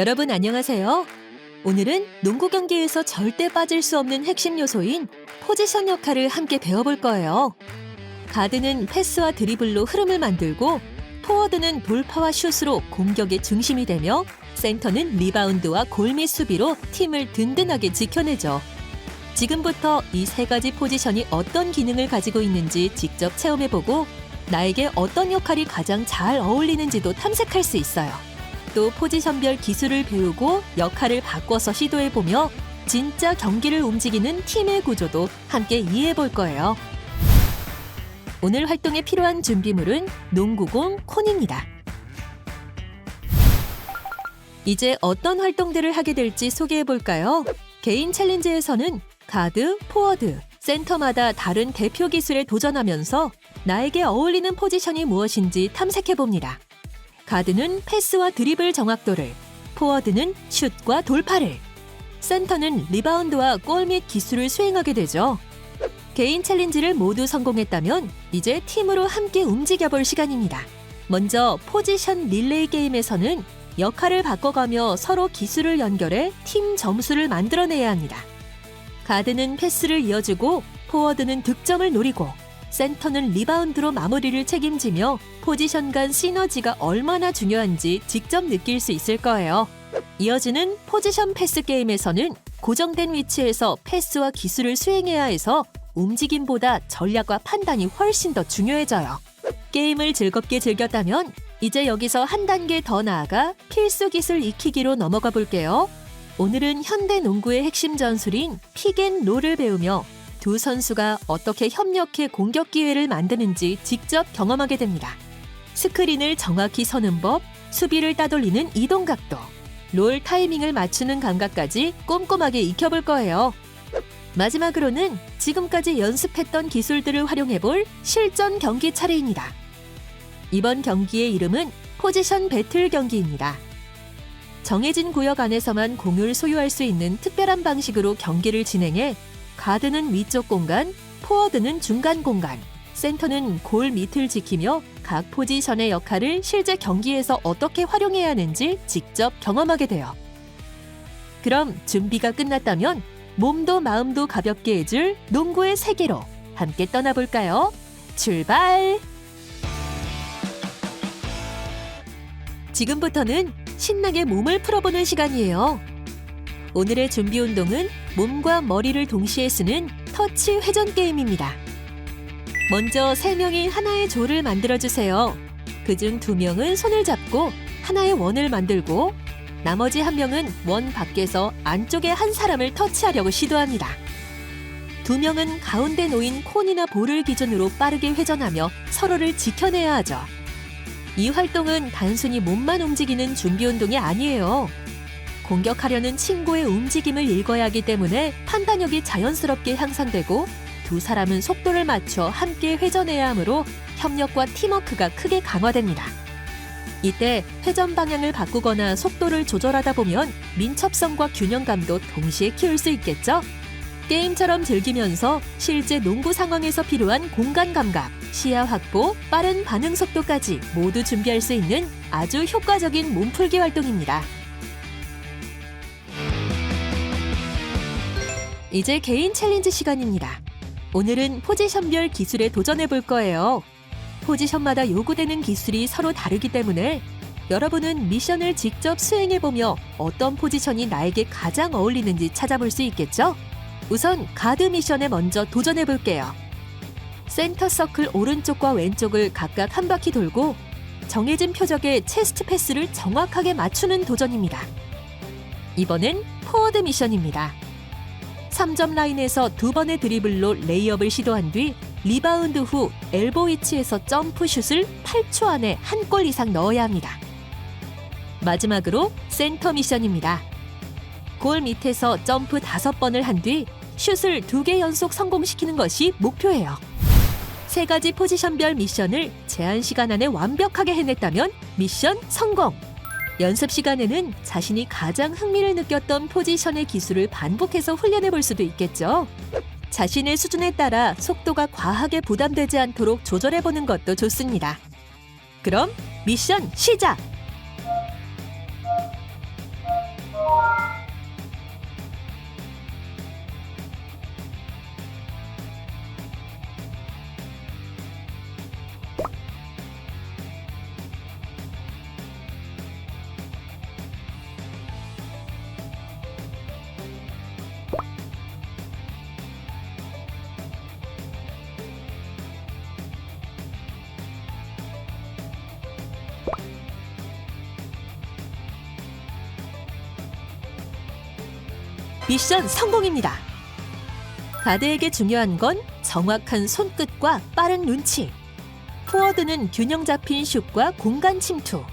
여러분 안녕하세요. 오늘은 농구 경기에서 절대 빠질 수 없는 핵심 요소인 포지션 역할을 함께 배워볼 거예요. 가드는 패스와 드리블로 흐름을 만들고, 포워드는 돌파와 슛으로 공격의 중심이 되며, 센터는 리바운드와 골밑 수비로 팀을 든든하게 지켜내죠. 지금부터 이 세 가지 포지션이 어떤 기능을 가지고 있는지 직접 체험해보고, 나에게 어떤 역할이 가장 잘 어울리는지도 탐색할 수 있어요. 또 포지션별 기술을 배우고 역할을 바꿔서 시도해보며 진짜 경기를 움직이는 팀의 구조도 함께 이해해볼 거예요. 오늘 활동에 필요한 준비물은 농구공, 콘입니다. 이제 어떤 활동들을 하게 될지 소개해볼까요? 개인 챌린지에서는 가드, 포워드, 센터마다 다른 대표 기술에 도전하면서 나에게 어울리는 포지션이 무엇인지 탐색해봅니다. 가드는 패스와 드리블 정확도를, 포워드는 슛과 돌파를, 센터는 리바운드와 골 및 기술을 수행하게 되죠. 개인 챌린지를 모두 성공했다면 이제 팀으로 함께 움직여볼 시간입니다. 먼저 포지션 릴레이 게임에서는 역할을 바꿔가며 서로 기술을 연결해 팀 점수를 만들어내야 합니다. 가드는 패스를 이어주고, 포워드는 득점을 노리고, 센터는 리바운드로 마무리를 책임지며 포지션 간 시너지가 얼마나 중요한지 직접 느낄 수 있을 거예요. 이어지는 포지션 패스 게임에서는 고정된 위치에서 패스와 기술을 수행해야 해서 움직임보다 전략과 판단이 훨씬 더 중요해져요. 게임을 즐겁게 즐겼다면 이제 여기서 한 단계 더 나아가 필수 기술 익히기로 넘어가 볼게요. 오늘은 현대 농구의 핵심 전술인 픽앤롤을 배우며 두 선수가 어떻게 협력해 공격 기회를 만드는지 직접 경험하게 됩니다. 스크린을 정확히 서는 법, 수비를 따돌리는 이동 각도, 롤 타이밍을 맞추는 감각까지 꼼꼼하게 익혀볼 거예요. 마지막으로는 지금까지 연습했던 기술들을 활용해볼 실전 경기 차례입니다. 이번 경기의 이름은 포지션 배틀 경기입니다. 정해진 구역 안에서만 공을 소유할 수 있는 특별한 방식으로 경기를 진행해 가드는 위쪽 공간, 포워드는 중간 공간, 센터는 골 밑을 지키며 각 포지션의 역할을 실제 경기에서 어떻게 활용해야 하는지 직접 경험하게 돼요. 그럼 준비가 끝났다면 몸도 마음도 가볍게 해줄 농구의 세계로 함께 떠나볼까요? 출발! 지금부터는 신나게 몸을 풀어보는 시간이에요. 오늘의 준비 운동은 몸과 머리를 동시에 쓰는 터치 회전 게임입니다. 먼저 3명이 하나의 조를 만들어주세요. 그중 2명은 손을 잡고 하나의 원을 만들고, 나머지 1명은 원 밖에서 안쪽에 한 사람을 터치하려고 시도합니다. 2명은 가운데 놓인 콘이나 볼을 기준으로 빠르게 회전하며 서로를 지켜내야 하죠. 이 활동은 단순히 몸만 움직이는 준비 운동이 아니에요. 공격하려는 친구의 움직임을 읽어야 하기 때문에 판단력이 자연스럽게 향상되고, 두 사람은 속도를 맞춰 함께 회전해야 하므로 협력과 팀워크가 크게 강화됩니다. 이때 회전 방향을 바꾸거나 속도를 조절하다 보면 민첩성과 균형감도 동시에 키울 수 있겠죠? 게임처럼 즐기면서 실제 농구 상황에서 필요한 공간 감각, 시야 확보, 빠른 반응 속도까지 모두 준비할 수 있는 아주 효과적인 몸풀기 활동입니다. 이제 개인 챌린지 시간입니다. 오늘은 포지션별 기술에 도전해볼 거예요. 포지션마다 요구되는 기술이 서로 다르기 때문에 여러분은 미션을 직접 수행해보며 어떤 포지션이 나에게 가장 어울리는지 찾아볼 수 있겠죠? 우선 가드 미션에 먼저 도전해볼게요. 센터 서클 오른쪽과 왼쪽을 각각 한 바퀴 돌고 정해진 표적의 체스트 패스를 정확하게 맞추는 도전입니다. 이번엔 포워드 미션입니다. 3점 라인에서 2번의 드리블로 레이업을 시도한 뒤 리바운드 후 엘보 위치에서 점프 슛을 8초 안에 한 골 이상 넣어야 합니다. 마지막으로 센터 미션입니다. 골 밑에서 점프 5번을 한 뒤 슛을 2개 연속 성공시키는 것이 목표예요. 3가지 포지션별 미션을 제한 시간 안에 완벽하게 해냈다면 미션 성공! 연습 시간에는 자신이 가장 흥미를 느꼈던 포지션의 기술을 반복해서 훈련해 볼 수도 있겠죠. 자신의 수준에 따라 속도가 과하게 부담되지 않도록 조절해 보는 것도 좋습니다. 그럼 미션 시작! 미션 성공입니다. 가드에게 중요한 건 정확한 손끝과 빠른 눈치. 포워드는 균형 잡힌 슛과 공간 침투.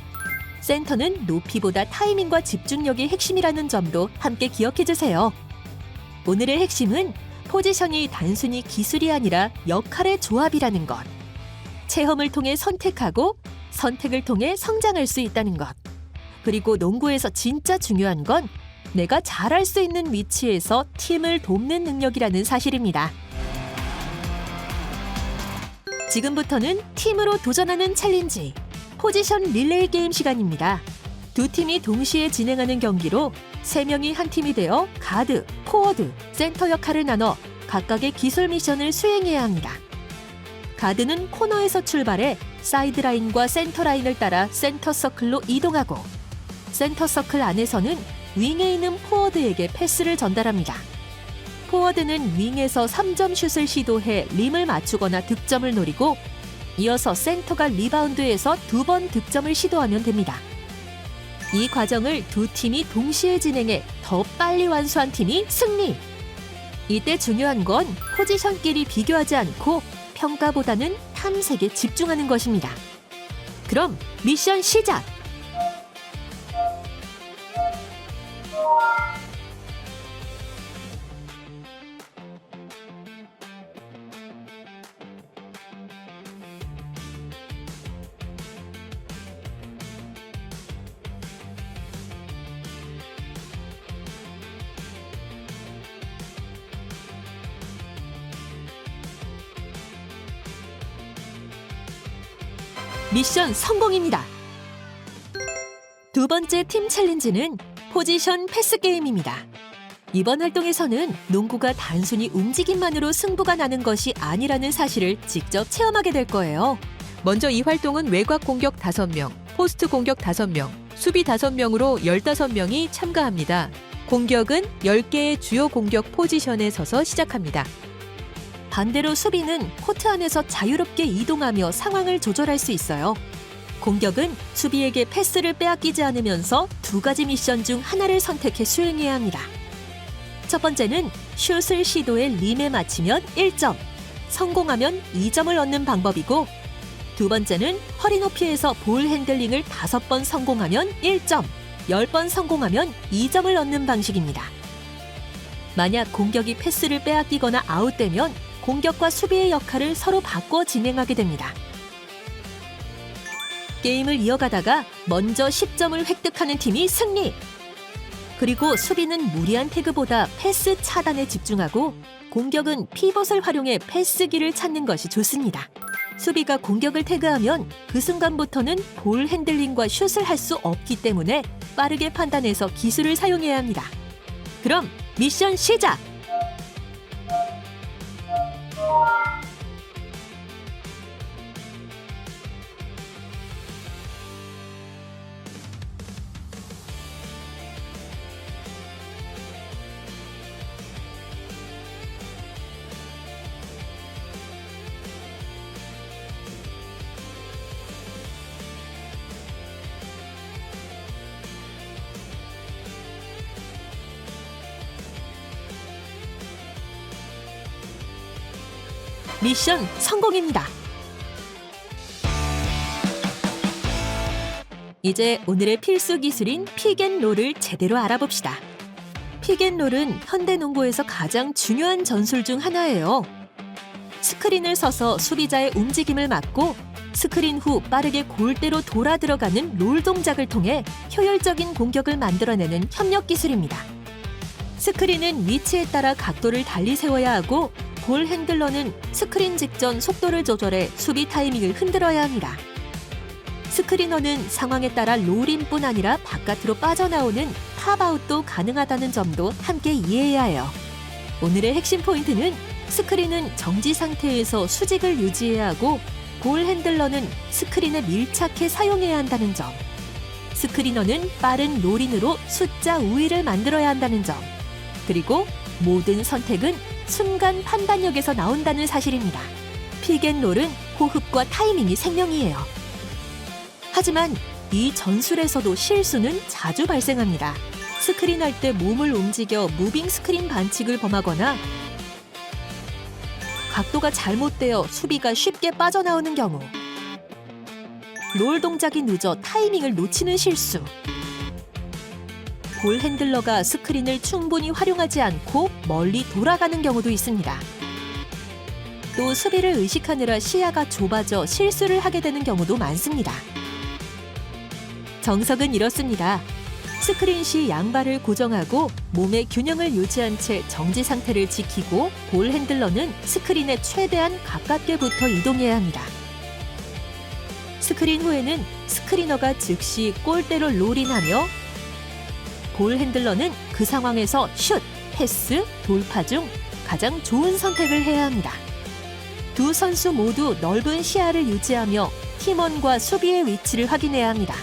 센터는 높이보다 타이밍과 집중력이 핵심이라는 점도 함께 기억해 주세요. 오늘의 핵심은 포지션이 단순히 기술이 아니라 역할의 조합이라는 것. 체험을 통해 선택하고 선택을 통해 성장할 수 있다는 것. 그리고 농구에서 진짜 중요한 건 내가 잘할 수 있는 위치에서 팀을 돕는 능력이라는 사실입니다. 지금부터는 팀으로 도전하는 챌린지, 포지션 릴레이 게임 시간입니다. 두 팀이 동시에 진행하는 경기로 3명이 한 팀이 되어 가드, 포워드, 센터 역할을 나눠 각각의 기술 미션을 수행해야 합니다. 가드는 코너에서 출발해 사이드라인과 센터라인을 따라 센터 서클로 이동하고, 센터 서클 안에서는 윙에 있는 포워드에게 패스를 전달합니다. 포워드는 윙에서 3점 슛을 시도해 림을 맞추거나 득점을 노리고, 이어서 센터가 리바운드에서 2번 득점을 시도하면 됩니다. 이 과정을 두 팀이 동시에 진행해 더 빨리 완수한 팀이 승리! 이때 중요한 건 포지션끼리 비교하지 않고 평가보다는 탐색에 집중하는 것입니다. 그럼 미션 시작! 미션 성공입니다. 두 번째 팀 챌린지는 포지션 패스 게임입니다. 이번 활동에서는 농구가 단순히 움직임만으로 승부가 나는 것이 아니라는 사실을 직접 체험하게 될 거예요. 먼저 이 활동은 외곽 공격 5명, 포스트 공격 5명, 수비 5명으로 15명이 참가합니다. 공격은 10개의 주요 공격 포지션에 서서 시작합니다. 반대로 수비는 코트 안에서 자유롭게 이동하며 상황을 조절할 수 있어요. 공격은 수비에게 패스를 빼앗기지 않으면서 2가지 미션 중 하나를 선택해 수행해야 합니다. 첫 번째는 슛을 시도해 림에 맞히면 1점, 성공하면 2점을 얻는 방법이고, 두 번째는 허리 높이에서 볼 핸들링을 5번 성공하면 1점, 10번 성공하면 2점을 얻는 방식입니다. 만약 공격이 패스를 빼앗기거나 아웃되면 공격과 수비의 역할을 서로 바꿔 진행하게 됩니다. 게임을 이어가다가 먼저 10점을 획득하는 팀이 승리! 그리고 수비는 무리한 태그보다 패스 차단에 집중하고, 공격은 피벗을 활용해 패스기를 찾는 것이 좋습니다. 수비가 공격을 태그하면 그 순간부터는 볼 핸들링과 슛을 할 수 없기 때문에 빠르게 판단해서 기술을 사용해야 합니다. 그럼 미션 시작! 미션 성공입니다. 이제 오늘의 필수 기술인 픽앤롤을 제대로 알아봅시다. 픽앤롤은 현대농구에서 가장 중요한 전술 중 하나예요. 스크린을 서서 수비자의 움직임을 막고, 스크린 후 빠르게 골대로 돌아 들어가는 롤 동작을 통해 효율적인 공격을 만들어내는 협력 기술입니다. 스크린은 위치에 따라 각도를 달리 세워야 하고, 볼 핸들러는 스크린 직전 속도를 조절해 수비 타이밍을 흔들어야 합니다. 스크리너는 상황에 따라 롤인뿐 아니라 바깥으로 빠져나오는 팝아웃도 가능하다는 점도 함께 이해해야 해요. 오늘의 핵심 포인트는 스크린은 정지 상태에서 수직을 유지해야 하고, 볼 핸들러는 스크린에 밀착해 사용해야 한다는 점. 스크리너는 빠른 롤인으로 숫자 우위를 만들어야 한다는 점. 그리고 모든 선택은 순간 판단력에서 나온다는 사실입니다. 픽앤롤은 호흡과 타이밍이 생명이에요. 하지만 이 전술에서도 실수는 자주 발생합니다. 스크린할 때 몸을 움직여 무빙 스크린 반칙을 범하거나 각도가 잘못되어 수비가 쉽게 빠져나오는 경우, 롤 동작이 늦어 타이밍을 놓치는 실수, 볼 핸들러가 스크린을 충분히 활용하지 않고 멀리 돌아가는 경우도 있습니다. 또 수비를 의식하느라 시야가 좁아져 실수를 하게 되는 경우도 많습니다. 정석은 이렇습니다. 스크린 시 양발을 고정하고 몸의 균형을 유지한 채 정지 상태를 지키고 볼 핸들러는 스크린에 최대한 가깝게 붙어 이동해야 합니다. 스크린 후에는 스크리너가 즉시 골대로 롤인하며 볼 핸들러는 그 상황에서 슛, 패스, 돌파 중 가장 좋은 선택을 해야 합니다. 두 선수 모두 넓은 시야를 유지하며 팀원과 수비의 위치를 확인해야 합니다.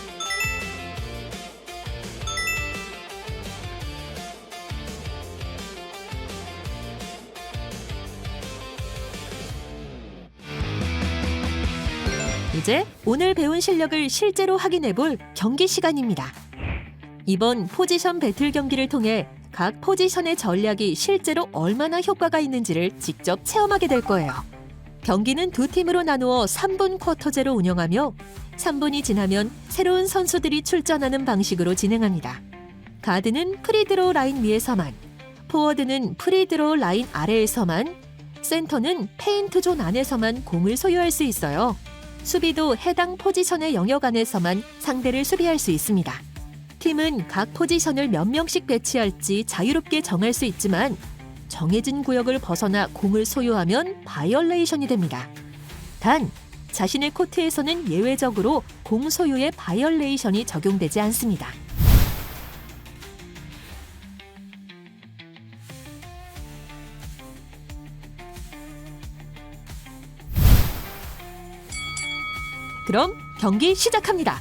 이제 오늘 배운 실력을 실제로 확인해 볼 경기 시간입니다. 이번 포지션 배틀 경기를 통해 각 포지션의 전략이 실제로 얼마나 효과가 있는지를 직접 체험하게 될 거예요. 경기는 두 팀으로 나누어 3분 쿼터제로 운영하며 3분이 지나면 새로운 선수들이 출전하는 방식으로 진행합니다. 가드는 프리드로우 라인 위에서만, 포워드는 프리드로우 라인 아래에서만, 센터는 페인트 존 안에서만 공을 소유할 수 있어요. 수비도 해당 포지션의 영역 안에서만 상대를 수비할 수 있습니다. 팀은 각 포지션을 몇 명씩 배치할지 자유롭게 정할 수 있지만 정해진 구역을 벗어나 공을 소유하면 바이올레이션이 됩니다. 단, 자신의 코트에서는 예외적으로 공 소유의 바이올레이션이 적용되지 않습니다. 그럼 경기 시작합니다.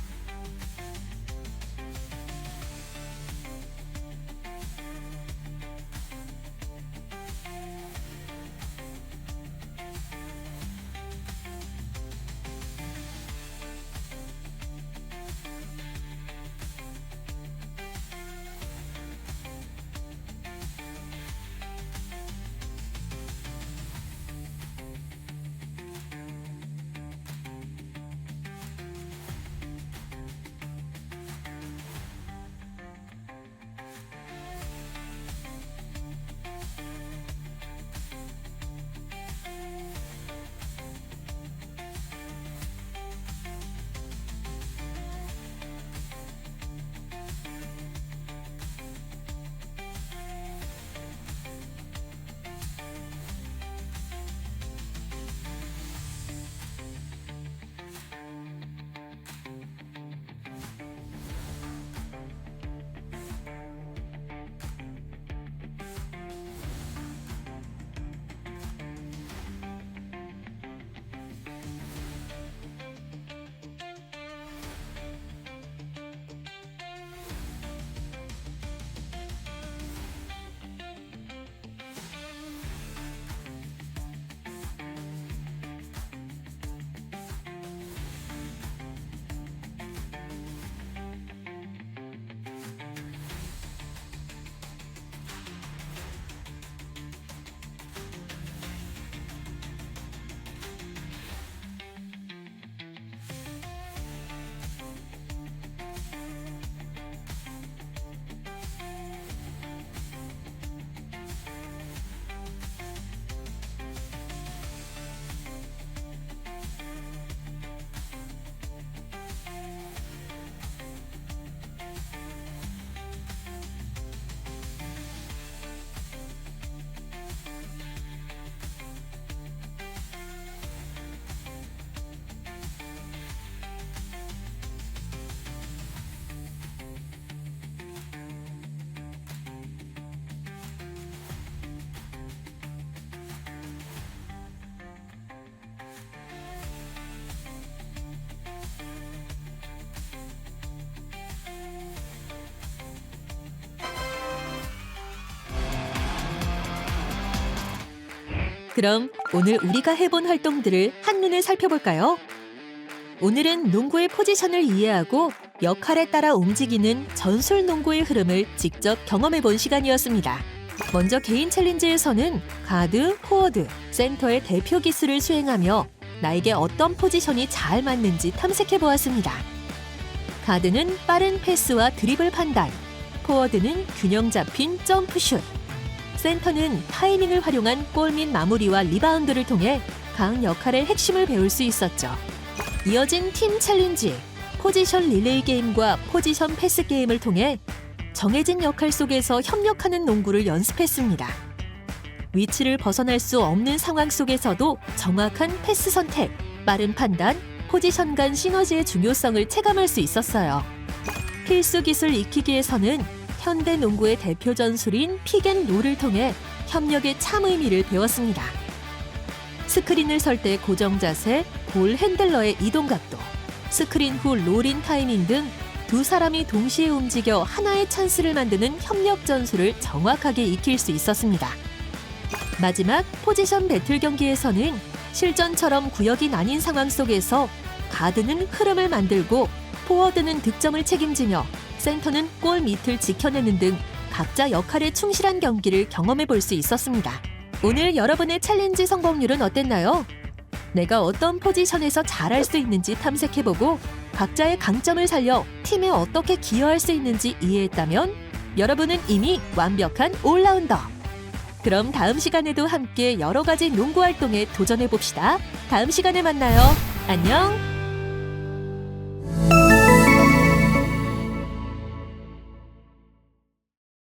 그럼 오늘 우리가 해본 활동들을 한눈에 살펴볼까요? 오늘은 농구의 포지션을 이해하고 역할에 따라 움직이는 전술 농구의 흐름을 직접 경험해 본 시간이었습니다. 먼저 개인 챌린지에서는 가드, 포워드, 센터의 대표 기술을 수행하며 나에게 어떤 포지션이 잘 맞는지 탐색해 보았습니다. 가드는 빠른 패스와 드리블 판단, 포워드는 균형 잡힌 점프슛, 센터는 타이밍을 활용한 골 및 마무리와 리바운드를 통해 각 역할의 핵심을 배울 수 있었죠. 이어진 팀 챌린지, 포지션 릴레이 게임과 포지션 패스 게임을 통해 정해진 역할 속에서 협력하는 농구를 연습했습니다. 위치를 벗어날 수 없는 상황 속에서도 정확한 패스 선택, 빠른 판단, 포지션 간 시너지의 중요성을 체감할 수 있었어요. 필수 기술 익히기에서는 현대 농구의 대표 전술인 픽앤롤을 통해 협력의 참 의미를 배웠습니다. 스크린을 설 때 고정 자세, 볼 핸들러의 이동 각도, 스크린 후 롤인 타이밍 등 두 사람이 동시에 움직여 하나의 찬스를 만드는 협력 전술을 정확하게 익힐 수 있었습니다. 마지막 포지션 배틀 경기에서는 실전처럼 구역이 나뉜 상황 속에서 가드는 흐름을 만들고 포워드는 득점을 책임지며 센터는 골 밑을 지켜내는 등 각자 역할에 충실한 경기를 경험해 볼 수 있었습니다. 오늘 여러분의 챌린지 성공률은 어땠나요? 내가 어떤 포지션에서 잘할 수 있는지 탐색해보고 각자의 강점을 살려 팀에 어떻게 기여할 수 있는지 이해했다면 여러분은 이미 완벽한 올라운더! 그럼 다음 시간에도 함께 여러 가지 농구 활동에 도전해봅시다. 다음 시간에 만나요. 안녕!